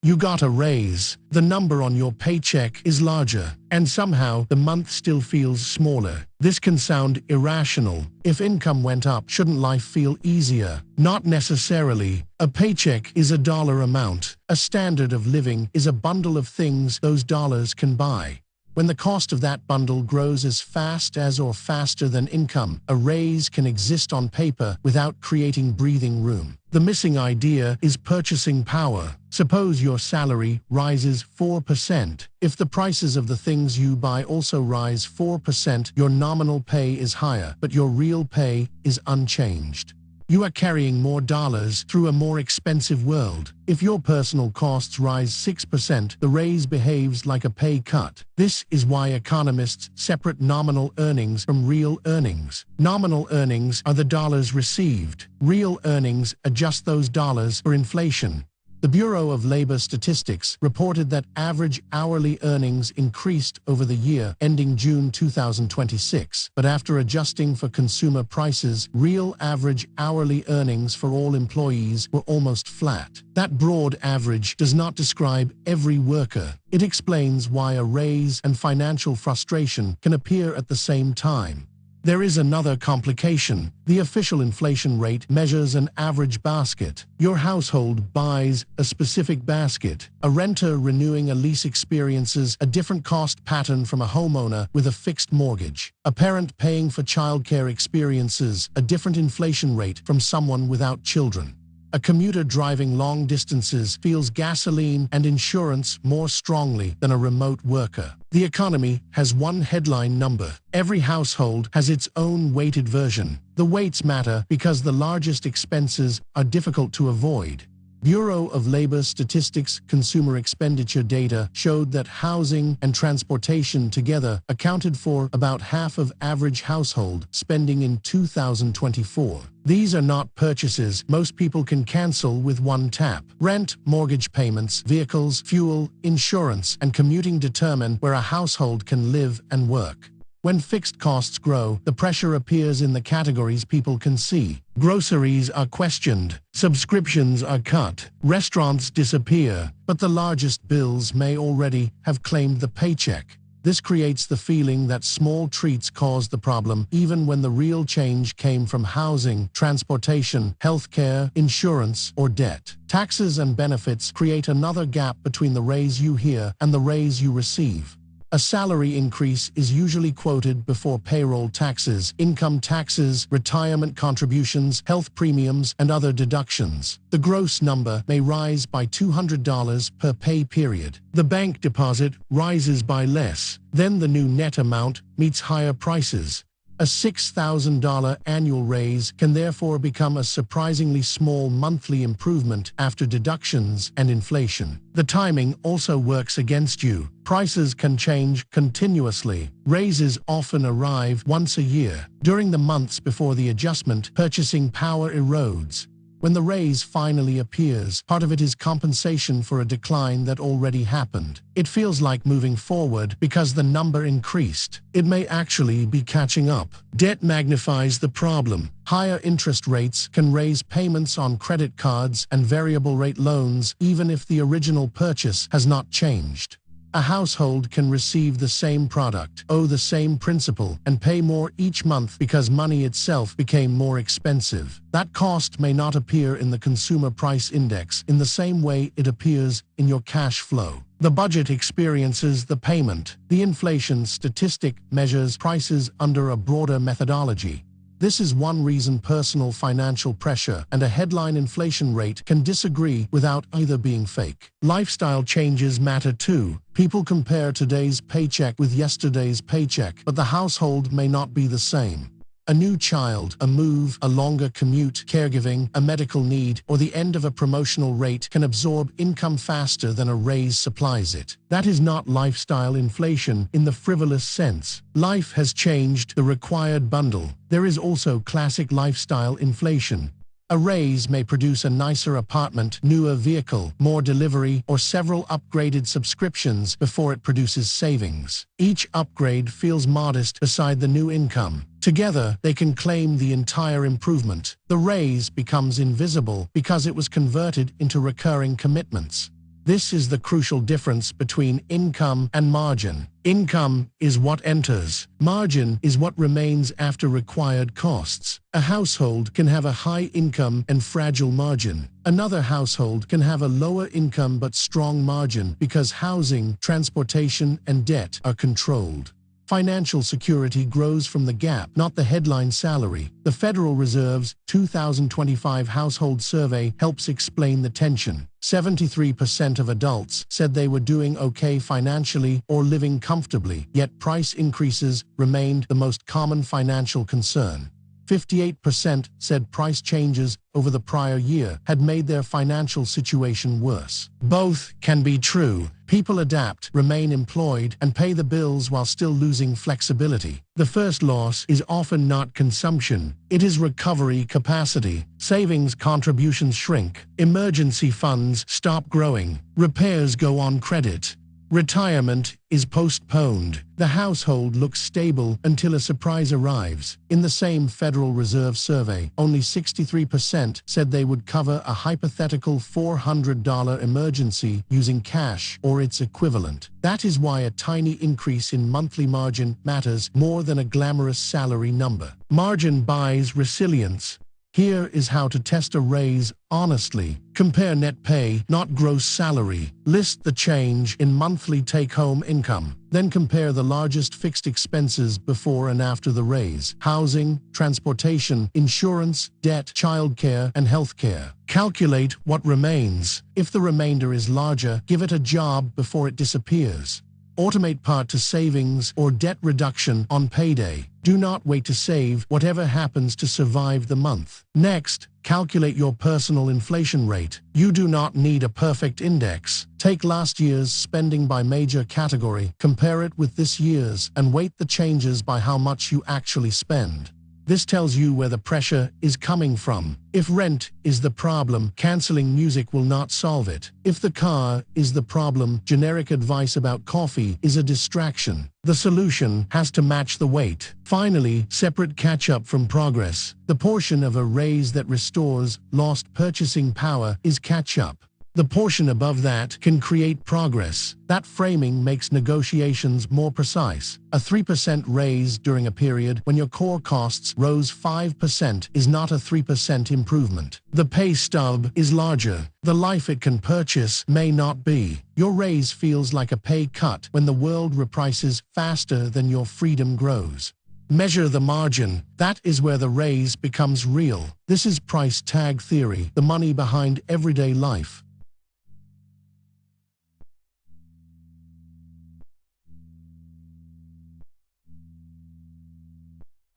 You got a raise, the number on your paycheck is larger, and somehow the month still feels smaller. This can sound irrational. If income went up, shouldn't life feel easier? Not necessarily. A paycheck is a dollar amount. A standard of living is a bundle of things those dollars can buy. When the cost of that bundle grows as fast as or faster than income, a raise can exist on paper without creating breathing room. The missing idea is purchasing power. Suppose your salary rises 4%. If the prices of the things you buy also rise 4%, your nominal pay is higher, but your real pay is unchanged. You are carrying more dollars through a more expensive world. If your personal costs rise 6%, the raise behaves like a pay cut. This is why economists separate nominal earnings from real earnings. Nominal earnings are the dollars received. Real earnings adjust those dollars for inflation. The Bureau of Labor Statistics reported that average hourly earnings increased over the year ending June 2026, but after adjusting for consumer prices, real average hourly earnings for all employees were almost flat. That broad average does not describe every worker. It explains why a raise and financial frustration can appear at the same time. There is another complication. The official inflation rate measures an average basket. Your household buys a specific basket. A renter renewing a lease experiences a different cost pattern from a homeowner with a fixed mortgage. A parent paying for childcare experiences a different inflation rate from someone without children. A commuter driving long distances feels gasoline and insurance more strongly than a remote worker. The economy has one headline number. Every household has its own weighted version. The weights matter because the largest expenses are difficult to avoid. Bureau of Labor Statistics consumer expenditure data showed that housing and transportation together accounted for about half of average household spending in 2024. These are not purchases most people can cancel with one tap. Rent, mortgage payments, vehicles, fuel, insurance, and commuting determine where a household can live and work. When fixed costs grow, the pressure appears in the categories people can see. Groceries are questioned, subscriptions are cut, restaurants disappear, but the largest bills may already have claimed the paycheck. This creates the feeling that small treats caused the problem, even when the real change came from housing, transportation, healthcare, insurance, or debt. Taxes and benefits create another gap between the raise you hear and the raise you receive. A salary increase is usually quoted before payroll taxes, income taxes, retirement contributions, health premiums, and other deductions. The gross number may rise by $200 per pay period. The bank deposit rises by less. Then the new net amount meets higher prices. A $6,000 annual raise can therefore become a surprisingly small monthly improvement after deductions and inflation. The timing also works against you. Prices can change continuously. Raises often arrive once a year. During the months before the adjustment, purchasing power erodes. When the raise finally appears, part of it is compensation for a decline that already happened. It feels like moving forward because the number increased. It may actually be catching up. Debt magnifies the problem. Higher interest rates can raise payments on credit cards and variable rate loans even if the original purchase has not changed. A household can receive the same product, owe the same principal, and pay more each month because money itself became more expensive. That cost may not appear in the consumer price index in the same way it appears in your cash flow. The budget experiences the payment. The inflation statistic measures prices under a broader methodology. This is one reason personal financial pressure and a headline inflation rate can disagree without either being fake. Lifestyle changes matter too. People compare today's paycheck with yesterday's paycheck, but the household may not be the same. A new child, a move, a longer commute, caregiving, a medical need, or the end of a promotional rate can absorb income faster than a raise supplies it. That is not lifestyle inflation in the frivolous sense. Life has changed the required bundle. There is also classic lifestyle inflation. A raise may produce a nicer apartment, newer vehicle, more delivery, or several upgraded subscriptions before it produces savings. Each upgrade feels modest beside the new income. Together, they can claim the entire improvement. The raise becomes invisible because it was converted into recurring commitments. This is the crucial difference between income and margin. Income is what enters. Margin is what remains after required costs. A household can have a high income and fragile margin. Another household can have a lower income but strong margin because housing, transportation, and debt are controlled. Financial security grows from the gap, not the headline salary. The Federal Reserve's 2025 household survey helps explain the tension. 73% of adults said they were doing okay financially or living comfortably, yet price increases remained the most common financial concern. 58% said price changes over the prior year had made their financial situation worse. Both can be true. People adapt, remain employed, and pay the bills while still losing flexibility. The first loss is often not consumption, it is recovery capacity. Savings contributions shrink, emergency funds stop growing, repairs go on credit. Retirement is postponed. The household looks stable until a surprise arrives. In the same Federal Reserve survey, only 63% said they would cover a hypothetical $400 emergency using cash or its equivalent. That is why a tiny increase in monthly margin matters more than a glamorous salary number. Margin buys resilience. Here is how to test a raise honestly. Compare net pay, not gross salary. List the change in monthly take-home income. Then compare the largest fixed expenses before and after the raise: housing, transportation, insurance, debt, childcare, and healthcare. Calculate what remains. If the remainder is larger, give it a job before it disappears. Automate part to savings or debt reduction on payday. Do not wait to save. Whatever happens to survive the month. Next, calculate your personal inflation rate. You do not need a perfect index. Take last year's spending by major category, compare it with this year's, and weight the changes by how much you actually spend. This tells you where the pressure is coming from. If rent is the problem, canceling music will not solve it. If the car is the problem, generic advice about coffee is a distraction. The solution has to match the weight. Finally, separate catch-up from progress. The portion of a raise that restores lost purchasing power is catch-up. The portion above that can create progress. That framing makes negotiations more precise. A 3% raise during a period when your core costs rose 5% is not a 3% improvement. The pay stub is larger. The life it can purchase may not be. Your raise feels like a pay cut when the world reprices faster than your freedom grows. Measure the margin. That is where the raise becomes real. This is price tag theory, the money behind everyday life.